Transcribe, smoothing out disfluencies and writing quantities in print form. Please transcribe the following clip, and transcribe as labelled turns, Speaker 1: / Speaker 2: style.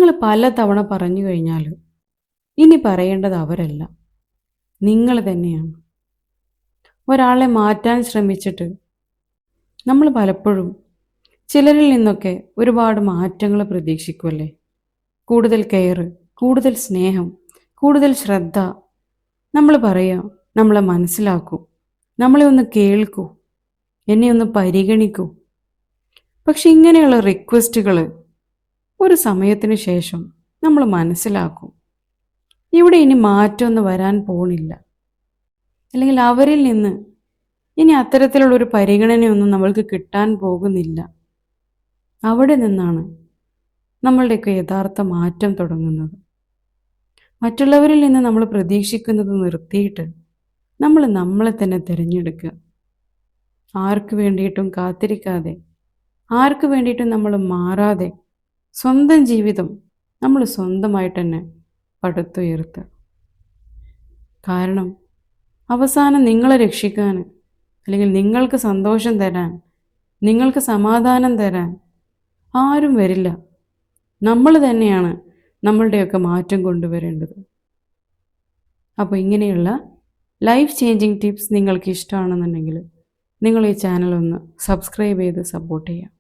Speaker 1: നിങ്ങൾ പല തവണ പറഞ്ഞു കഴിഞ്ഞാൽ ഇനി പറയേണ്ടത് അവരല്ല, നിങ്ങൾ തന്നെയാണ്. ഒരാളെ മാറ്റാൻ ശ്രമിച്ചിട്ട് നമ്മൾ പലപ്പോഴും ചിലരിൽ നിന്നൊക്കെ ഒരുപാട് മാറ്റങ്ങൾ പ്രതീക്ഷിക്കുമല്ലേ? കൂടുതൽ കെയർ, കൂടുതൽ സ്നേഹം, കൂടുതൽ ശ്രദ്ധ. നമ്മൾ പറയാം, നമ്മളെ മനസ്സിലാക്കൂ, നമ്മളെ ഒന്ന് കേൾക്കൂ, എന്നെ ഒന്ന് പരിഗണിക്കൂ. പക്ഷെ ഇങ്ങനെയുള്ള റിക്വസ്റ്റുകൾ ഒരു സമയത്തിന് ശേഷം നമ്മൾ മനസ്സിലാക്കും, ഇവിടെ ഇനി മാറ്റമൊന്നും വരാൻ പോണില്ല, അല്ലെങ്കിൽ അവരിൽ നിന്ന് ഇനി അത്തരത്തിലുള്ളൊരു പരിഗണനയൊന്നും നമ്മൾക്ക് കിട്ടാൻ പോകുന്നില്ല. അവിടെ നിന്നാണ് നമ്മളുടെയൊക്കെ യഥാർത്ഥ മാറ്റം തുടങ്ങുന്നത്. മറ്റുള്ളവരിൽ നിന്ന് നമ്മൾ പ്രതീക്ഷിക്കുന്നത് നിർത്തിയിട്ട് നമ്മൾ നമ്മളെ തന്നെ തിരഞ്ഞെടുക്കുക. ആർക്ക് വേണ്ടിയിട്ടും കാത്തിരിക്കാതെ, ആർക്ക് വേണ്ടിയിട്ടും നമ്മൾ മാറാതെ സ്വന്തം ജീവിതം നമ്മൾ സ്വന്തമായിട്ട് തന്നെ പടുത്തുയർത്തുക. കാരണം അവസാനം നിങ്ങളെ രക്ഷിക്കാൻ, അല്ലെങ്കിൽ നിങ്ങൾക്ക് സന്തോഷം തരാൻ, നിങ്ങൾക്ക് സമാധാനം തരാൻ ആരും വരില്ല. നമ്മൾ തന്നെയാണ് നമ്മളുടെയൊക്കെ മാറ്റം കൊണ്ടുവരേണ്ടത്. അപ്പോൾ ഇങ്ങനെയുള്ള ലൈഫ് ചേഞ്ചിങ് ടിപ്സ് നിങ്ങൾക്ക് ഇഷ്ടമാണെന്നുണ്ടെങ്കിൽ നിങ്ങൾ ഈ ചാനൽ ഒന്ന് സബ്സ്ക്രൈബ് ചെയ്ത് സപ്പോർട്ട് ചെയ്യാം.